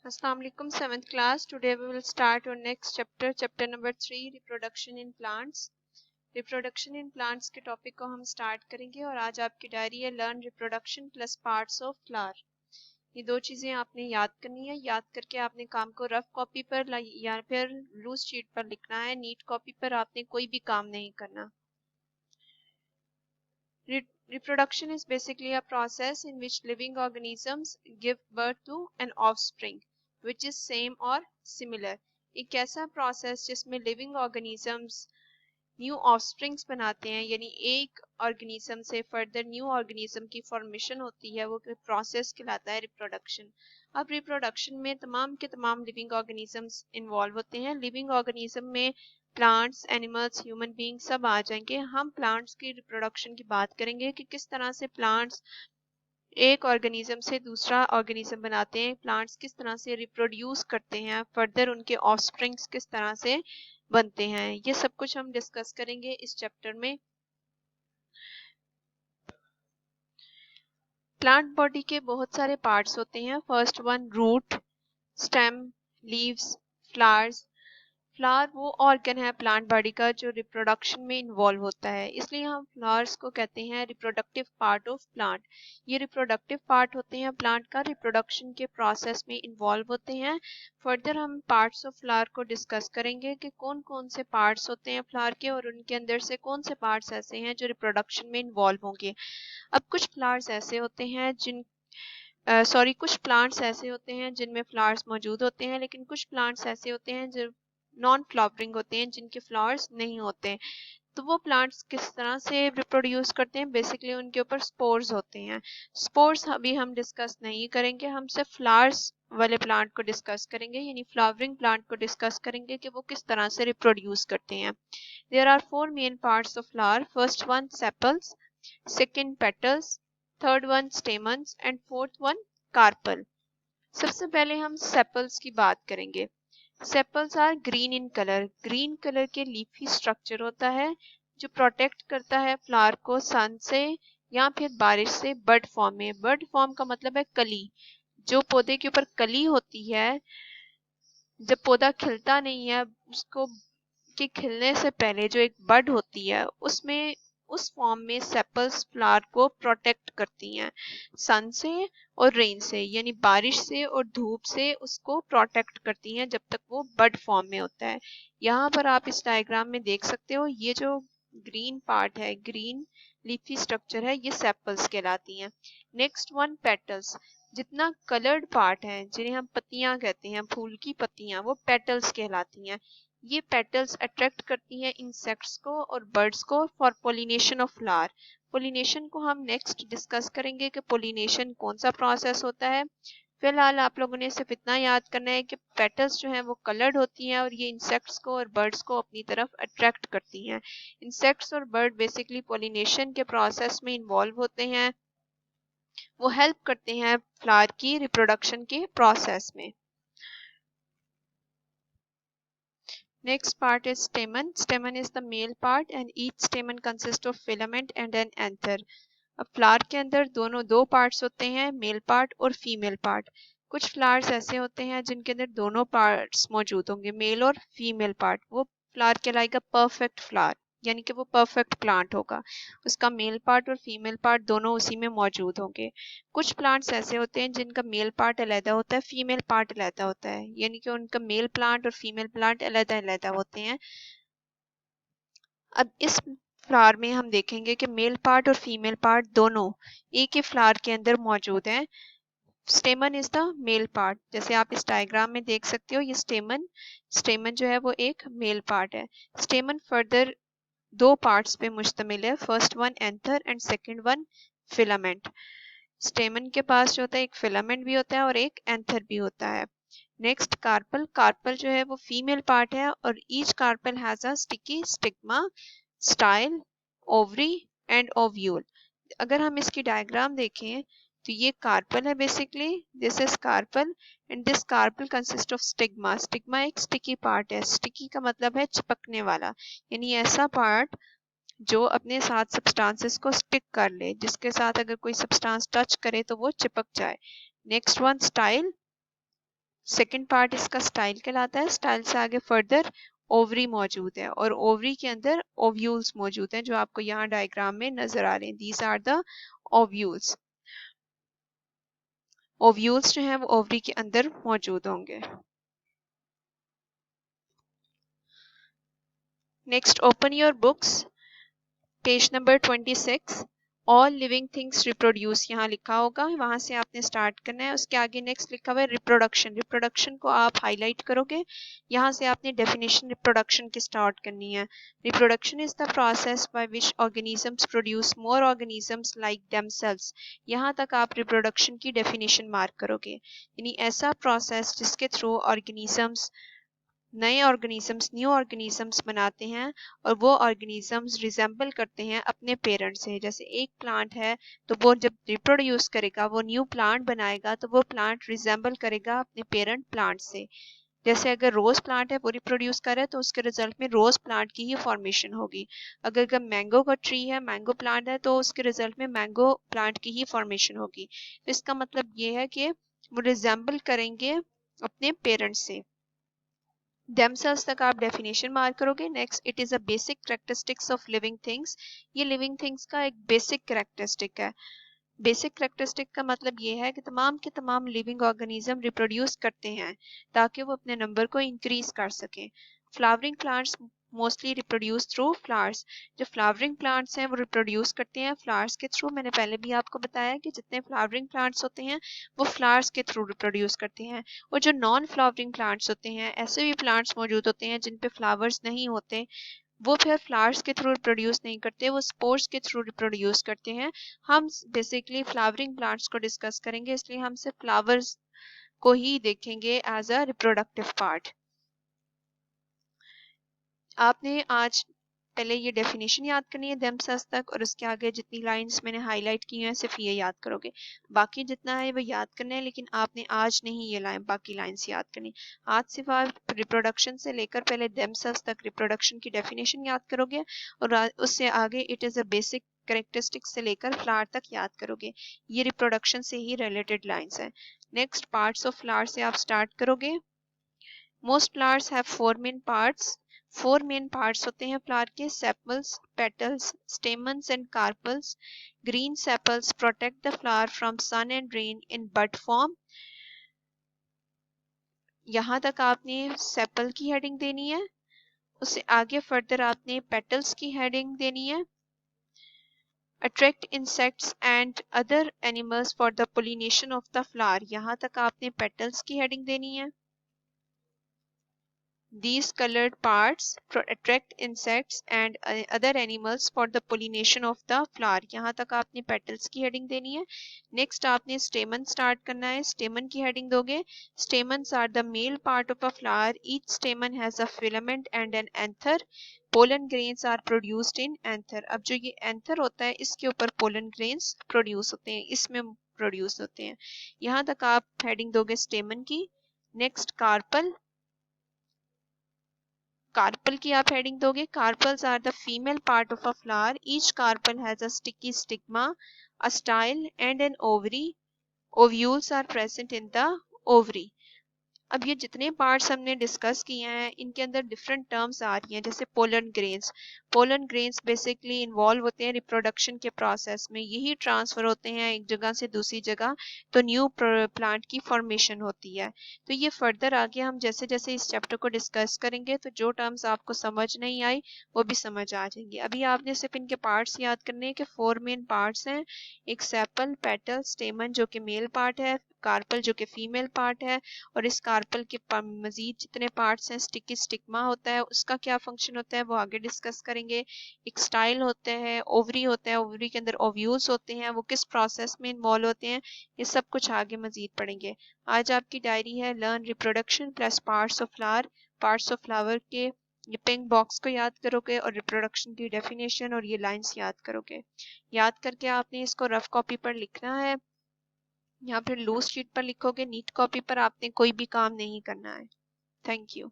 Assalamu alaikum, 7th class. Today we will start our next chapter, chapter number 3, reproduction in plants. Reproduction in plants के topic को हम start करेंगे और आज आपकी डायरी है learn reproduction plus parts of flower. ये दो चीज़ें आपने याद करनी है। याद करके आपने काम को रफ कॉपी पर या फिर लूज शीट पर लिखना है। नीट कॉपी पर आपने कोई भी काम नहीं करना। Reproduction is basically a process in which living organisms give birth to an offspring which is same or similar. एक ऐसा प्रोसेस जिसमें लिविंग ऑर्गेनिजम्स न्यू ऑफस्प्रिंग्स बनाते हैं, यानी एक ऑर्गेनिज्म से फर्दर न्यू ऑर्गेनिज्म की फॉर्मेशन होती है, वो प्रोसेस कहलाता है रिप्रोडक्शन। अब रिप्रोडक्शन में तमाम के तमाम लिविंग ऑर्गेनिजम्स इन्वॉल्व होते हैं। लिविंग ऑर्गेनिज्म में प्लांट्स, एनिमल्स, ह्यूमन बीइंग सब आ जाएंगे। हम प्लांट्स की रिप्रोडक्शन की बात करेंगे कि किस तरह से प्लांट्स एक ऑर्गेनिज्म से दूसरा ऑर्गेनिज्म बनाते हैं, प्लांट्स किस तरह से रिप्रोड्यूस करते हैं, फर्दर उनके ऑफस्प्रिंग्स किस तरह से बनते हैं। ये सब कुछ हम डिस्कस करेंगे इस चैप्टर में। प्लांट बॉडी के बहुत सारे पार्ट्स होते हैं। First one root, stem, leaves, flowers. Flower वो ऑर्गन है प्लांट बॉडी का जो रिप्रोडक्शन में इन्वॉल्व होता है, इसलिए हम फ्लावर्स को कहते हैं रिप्रोडक्टिव पार्ट ऑफ प्लांट। ये रिप्रोडक्टिव पार्ट होते हैं प्लांट का, रिप्रोडक्शन के प्रोसेस में इन्वॉल्व होते हैं। फर्दर हम पार्ट्स ऑफ फ्लावर को डिस्कस करेंगे कि कौन कौन से पार्ट्स होते हैं फ्लावर के और उनके अंदर से कौन से पार्ट्स ऐसे हैं जो रिप्रोडक्शन में इन्वॉल्व होंगे। अब कुछ फ्लावर्स ऐसे होते हैं कुछ प्लांट्स ऐसे होते हैं जिनमें फ्लावर्स मौजूद होते हैं, लेकिन कुछ प्लांट्स ऐसे होते हैं जो नॉन फ्लावरिंग होते हैं, जिनके फ्लावर्स नहीं होते। तो वो प्लांट्स किस तरह से रिप्रोड्यूस करते हैं, बेसिकली उनके ऊपर स्पोर्स होते हैं। स्पोर्स अभी हम डिस्कस नहीं करेंगे, हम सिर्फ फ्लावर्स वाले प्लांट को डिस्कस करेंगे, यानी फ्लावरिंग प्लांट को डिस्कस करेंगे कि वो किस तरह से रिप्रोड्यूस करते हैं। There are 4 main parts of flower. First one sepals, second petals, third one stamens and fourth one carpel. सबसे पहले हम सेपल्स की बात करेंगे। Sepals are green in colour. Green colour के लीफी स्ट्रक्चर होता है जो प्रोटेक्ट करता है फ्लावर को सन से या फिर बारिश से बड फॉर्म में। बड फॉर्म का मतलब है कली। जो पौधे के ऊपर कली होती है, जब पौधा खिलता नहीं है, उसको के खिलने से पहले जो एक बड होती है, उसमें उस फॉर्म में सेपल्स फ्लावर को प्रोटेक्ट करती हैं सन से और रेन से, यानी बारिश से और धूप से उसको प्रोटेक्ट करती हैं जब तक वो बड फॉर्म में होता है। यहाँ पर आप इस डायग्राम में देख सकते हो, ये जो ग्रीन पार्ट है, ग्रीन लीफी स्ट्रक्चर है, ये सेपल्स कहलाती हैं। Next one petals. जितना कलर्ड पार्ट है, जिन्हें हम पत्तियां कहते हैं, फूल की पत्तियां, वो पेटल्स कहलाती हैं। ये पेटल्स अट्रैक्ट करती हैं इंसेक्ट्स को और बर्ड्स को for pollination of flower. Pollination को हम नेक्स्ट डिस्कस करेंगे कि पोलिनेशन कौन सा प्रोसेस होता है। फिलहाल आप लोगों ने सिर्फ इतना याद करना है कि पेटल्स जो हैं वो कलर्ड होती हैं और ये इंसेक्ट्स को और बर्ड्स को अपनी तरफ अट्रैक्ट करती हैं। इंसेक्ट्स और बर्ड बेसिकली पोलिनेशन के प्रोसेस में इन्वॉल्व होते हैं, वो हेल्प करते हैं फ्लावर की रिप्रोडक्शन के प्रोसेस में। Next part is stamen. Stamen is the male part and each stamen consists of filament and an anther. अब फ्लावर के अंदर दो पार्ट्स होते हैं, मेल पार्ट और फीमेल पार्ट। कुछ फ्लावर्स ऐसे होते हैं जिनके अंदर दोनों पार्ट्स मौजूद होंगे, मेल और फीमेल पार्ट। वो फ्लावर कहलाएगा परफेक्ट फ्लावर, यानी कि वो परफेक्ट प्लांट होगा, उसका मेल पार्ट और फीमेल पार्ट दोनों उसी में मौजूद होंगे। कुछ प्लांट्स ऐसे होते हैं जिनका मेल पार्ट अलग होता है, फीमेल पार्ट अलग होता है, यानी कि उनका मेल प्लांट और फीमेल प्लांट अलग अलग होते हैं। अब इस फ्लावर में हम देखेंगे कि मेल पार्ट और फीमेल पार्ट दोनों एक ही फ्लावर के अंदर मौजूद हैं। स्टेमन इज द मेल पार्ट, जैसे आप इस डायग्राम में देख सकते हो, ये स्टेमन जो है वो एक मेल पार्ट है। स्टेमन फर्दर दो पार्ट्स पे मुश्तमिल है, first one anther and second one filament. स्टेमन के पास जो होता है एक फिलामेंट भी होता है और एक एंथर भी होता है। Next carpel. कार्पल जो है वो फीमेल पार्ट है और each carpel has a sticky stigma, style, ovary and ovule. अगर हम इसकी डायग्राम देखें तो ये कार्पल है, basically this is carpel and this carpel consist of stigma. Stigma एक स्टिकी पार्ट है, स्टिकी का मतलब है चिपकने वाला, यानी ऐसा पार्ट जो अपने साथ सब्सटेंसेस को स्टिक कर ले, जिसके साथ अगर कोई सब्सटेंस टच करे तो वो चिपक जाए। Next one style. Second part इसका स्टाइल कहलाता है। स्टाइल से आगे फर्दर ओवरी मौजूद है और ओवरी के अंदर ओव्यूल्स मौजूद हैं जो आपको यहाँ डायग्राम में नजर आ रहे हैं। These are the ovules. Ovules जो हैं वो ओवरी के अंदर मौजूद होंगे। Next open your books, page number 26। All living things reproduce यहाँ लिखा होगा, वहां से आपने स्टार्ट करना है। उसके आगे नेक्स्ट लिखा हुआ है रिप्रोडक्शन। रिप्रोडक्शन को आप हाईलाइट करोगे, यहाँ से आपने डेफिनेशन रिप्रोडक्शन की स्टार्ट करनी है। Reproduction is the process by which organisms produce more organisms like themselves. यहाँ तक आप रिप्रोडक्शन की डेफिनेशन मार्क करोगे, यानी ऐसा प्रोसेस जिसके थ्रू ऑर्गेनिजम्स नए ऑर्गेनिजम्स न्यू ऑर्गेनिजम्स बनाते हैं और वो ऑर्गेनिजम्स रिजेंबल करते हैं अपने पेरेंट से। जैसे एक प्लांट है तो वो जब रिप्रोड्यूस करेगा, वो न्यू प्लांट बनाएगा, तो वो प्लांट रिजेंबल करेगा अपने पेरेंट प्लांट से। जैसे अगर रोज प्लांट है वो रिप्रोड्यूस करे तो उसके रिजल्ट में रोज प्लांट की ही फॉर्मेशन होगी। अगर मैंगो का ट्री है, मैंगो प्लांट है, तो उसके रिजल्ट में मैंगो प्लांट की ही फॉर्मेशन होगी। तो इसका मतलब ये है कि वो रिजेंबल करेंगे अपने पेरेंट्स से। themselves तक आप डेफिनेशन मार्क करोगे। Next, it is a basic characteristics of living things. ये लिविंग थिंग्स का एक बेसिक कैरेक्टरिस्टिक है। बेसिक कैरेक्टरिस्टिक का मतलब ये है कि तमाम के तमाम लिविंग ऑर्गेनिज्म रिप्रोड्यूस करते हैं ताकि वो अपने नंबर को इंक्रीज कर सकें। Flowering plants mostly reproduce through flowers. जो फ्लावरिंग प्लांट्स हैं वो रिप्रोड्यूस करते हैं फ्लावर्स के थ्रू। मैंने पहले भी आपको बताया कि जितने फ्लावरिंग प्लांट्स होते हैं वो फ्लावर्स के थ्रू रिप्रोड्यूस करते हैं। और जो नॉन फ्लावरिंग प्लांट्स होते हैं, ऐसे भी प्लांट्स मौजूद होते हैं जिन पे फ्लावर्स नहीं होते, वो फिर फ्लावर्स के थ्रू रिप्रोड्यूस नहीं करते, वो स्पोर्स के थ्रू रिप्रोड्यूस करते हैं। हम बेसिकली फ्लावरिंग प्लांट्स को डिस्कस करेंगे, इसलिए हम सिर्फ फ्लावर्स को ही देखेंगे एज अ रिप्रोडक्टिव पार्ट। आपने आज पहले ये डेफिनेशन याद करनी है देमसेल्व्स तक, और उसके आगे जितनी लाइंस मैंने हाईलाइट की हैं सिर्फ ये याद करोगे। बाकी जितना है वो याद करना है, लेकिन आपने आज नहीं ये लाइन बाकी लाइंस याद करनी। आज सिर्फ आप रिप्रोडक्शन से लेकर पहले देमसेल्व्स तक रिप्रोडक्शन की डेफिनेशन याद करोगे और उससे आगे it is a basic characteristic से लेकर फ्लावर तक याद करोगे। ये रिप्रोडक्शन से ही रिलेटेड लाइंस है। नेक्स्ट, पार्ट्स ऑफ फ्लावर से आप स्टार्ट करोगे। Most flowers have 4 main parts. 4 main parts होते हैं फ्लावर के: sepals, petals, stamens and carpels. Green sepals protect the flower from sun and rain in bud form. यहाँ तक आपने सेपल की हेडिंग देनी है। उससे आगे फर्दर आपने पेटल्स की हेडिंग देनी है। Attract insects and other animals for the pollination of the flower. यहाँ तक आपने पेटल्स की हेडिंग देनी है। These colored parts attract insects and other animals for the pollination of the flower. यहाँ तक आपने petals की heading देनी है। Next आपने stamen start करना है। stamen की heading दोगे। Stamens are the male part of a flower. Each stamen has a filament and an anther. Pollen grains are produced in anther. अब जो ये anther होता है इसके ऊपर pollen grains produce होते हैं, इसमें produce होते हैं। यहाँ तक आप heading दोगे stamen की। Next, carpel. कार्पल की आप हेडिंग दोगे। Carpels are the female part of a flower. Each carpel has a sticky stigma, a style and an ovary. Ovules are present in the ovary. अब ये जितने parts हमने discuss किए हैं इनके अंदर डिफरेंट टर्म्स आ रही हैं, जैसे pollen grains. Pollen grains basically involve होते हैं रिप्रोडक्शन के प्रोसेस में, यही ट्रांसफर होते हैं एक जगह से दूसरी जगह, तो न्यू प्लांट की फॉर्मेशन होती है। तो ये फर्दर आगे हम जैसे जैसे इस चैप्टर को डिस्कस करेंगे तो जो टर्म्स आपको समझ नहीं आई वो भी समझ आ जाएंगी। अभी आपने सिर्फ इनके पार्ट्स याद करने हैं कि 4 मेन पार्ट्स हैं। एक सेपल, पेटल, स्टेमन जो कि मेल पार्ट है, कार्पल जो कि फीमेल पार्ट है, और इस कार्पल के मजीद जितने पार्ट्स हैं, स्टिकी स्टिग्मा होता है, उसका क्या फंक्शन होता है वो आगे डिस्कस करेंगे। एक स्टाइल होता है, ओवरी होता है, ओवरी के अंदर ओव्यूल्स होते हैं, वो किस प्रोसेस में इन्वॉल्व होते हैं, ये सब कुछ आगे मजीद पढ़ेंगे। आज आपकी डायरी है learn reproduction plus parts of flower. Parts of flower के ये पिंक बॉक्स को याद करोगे और रिप्रोडक्शन की डेफिनेशन और ये लाइंस याद करोगे। याद करके आपने इसको रफ कॉपी पर लिखना है या फिर लूज शीट पर लिखोगे। नीट कॉपी पर आपने कोई भी काम नहीं करना है। Thank you.